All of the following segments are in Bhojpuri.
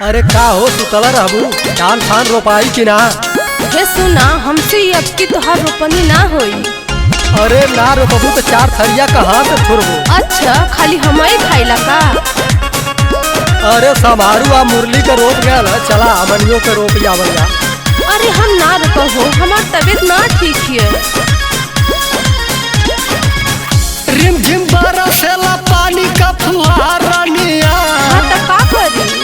अरे का हो सुतला रहबू धान फान रोपाई कि ना? हे सुना, हमसे अब की तोहार रोपनी ना होई। अरे ना रोपबू तो चार थरिया कहाँ से थुरबू? अच्छा, खाली हमारी खाइला का? अरे समारू आ मुरली के रोप गया, चला अमनियों के रोप जावल जा। अरे हम ना रोप हो, हमार तबीयत ना ठीक है। रिम झिम बरसेला पानी का फुहारनिया। हाँ तो का करी?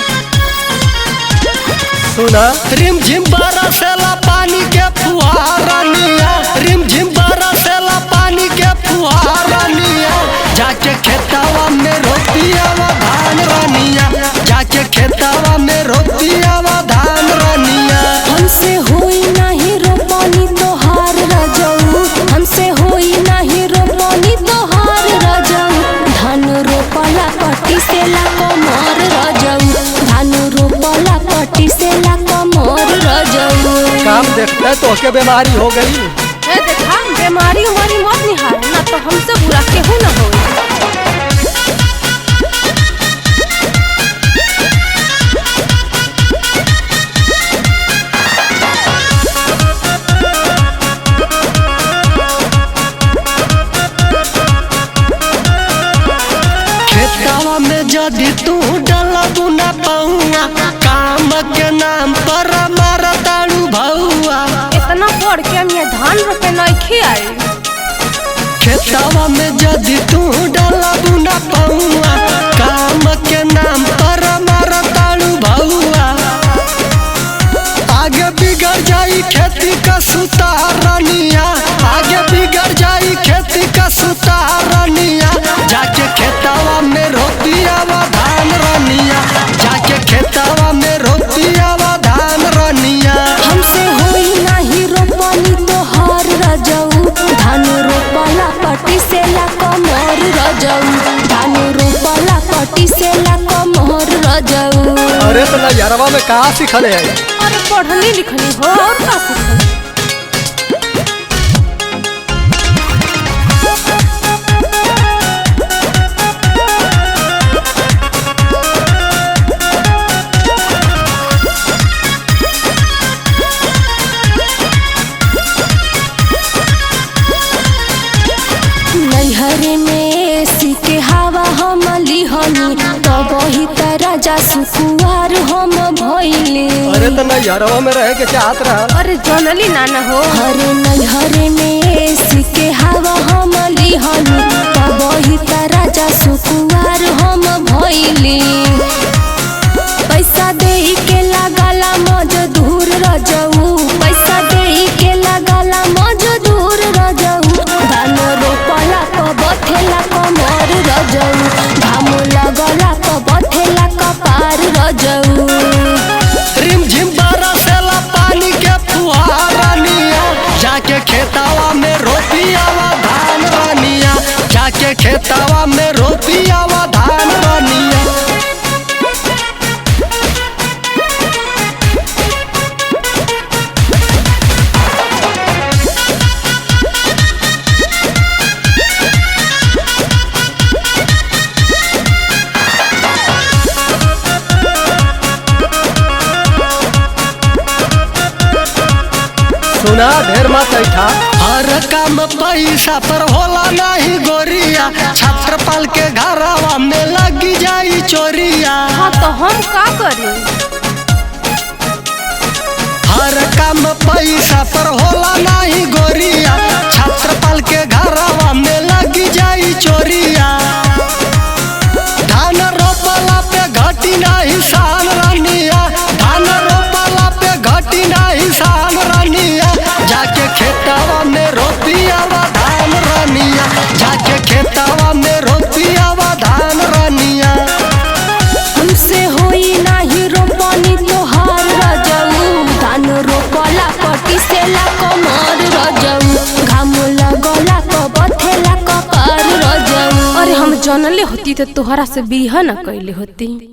सुना, रिम झिम बरसेला पानी के फुहारनिया, रिम झिम बरसेला पानी के फुहारनिया। जाके खेतवा में रोपिया वा धान रनिया, जाके खेतवा में रोपिया वा धान रनिया। हमसे होई नहीं रोपनी तोहार रजऊ, हमसे होई नहीं रोपनी तोहार रजऊ। धान रोपला पट्टी से ला कमर रजऊ, धान रोपला पट्टी से ला कमर रजऊ। काम देखते तो के बीमारी हो गई। है देखा, बीमारी हमारी मत निहार ना, तो हमसे बुरा केहू न हो। खेतवा में यदि तू डलबू न पहुआ, काम के नाम पर मार दारू भौआ। इतना पढ़ के हम ये धान रोपे नहीं आई। खेतवा में यदि तू डलबू न पहुआ, काम के नाम पर मार दारू भौआ। आगे बिगड़ जाई खेती का सुतारनिया, आगे बिगड़ जाई खेती का सुतारनिया। जाके खेतवा में रोपिया वा धान रनिया, जाके खेतवा में रोपिया वा धान रनिया। हमसे होई नहीं रोपनी तोहार रजऊ, धान रोपला पट्टी से ला कमर रजऊ, धान रोपला पट्टी से ला कमर रजऊ। अरे तो नजरवा में का सिखले है? अरे पढ़नी लिखनी हो और का सीखनी? नैहरे में सीके हवा हम लिहनी, तब ही तरह जा सुकुआर हम भइले। अरे तो नजरवा में रह के चाहत रहा। अरे जनली नाना हो। अरे नैहरे में सीके हवा हम लिहनी, तब ही तरह जा सुकुआर हम भइले। पैसा दे के लागला मजदूर रजऊ, पैसा दे के लागला मजदूर रजऊ। धान रोपला क बथेला कमर रजऊ, घाम लगला क बथेला कपार रजऊ। रिम झिम बरसेला पानी के फुहारनिया, जाके खेतवा में रोपिया वा धान रनिया, जाके खेतवा में रोपिया वा धान रनिया। सुना, ढेर मत ऐठा, हर काम पैसा पर होला नहीं गोरिया। छत्रपाल के घरवा में लगी जाई चोरिया। हाँ तो हम का करी? हर काम पैसा पर होला नहीं गोरिया। छत्रपाल के घरवा में लगी जाई चोरिया। धान रोपला पे घटी नहीं सान रनिया, धान रोपला पे घटी नहीं सान रनिया। जाके खेतवा में रोपिया वा धान रनिया, जाके खेतवा में रोपिया वा धान रनिया। हमसे होई नहीं रोपनी तोहार रजऊ, धान रोपला पट्टी से ला कमर रजऊ, घाम लगला क बथेला कपार रजऊ। अरे हम जनले होती तो तोहरा से बिहा न कैले होती।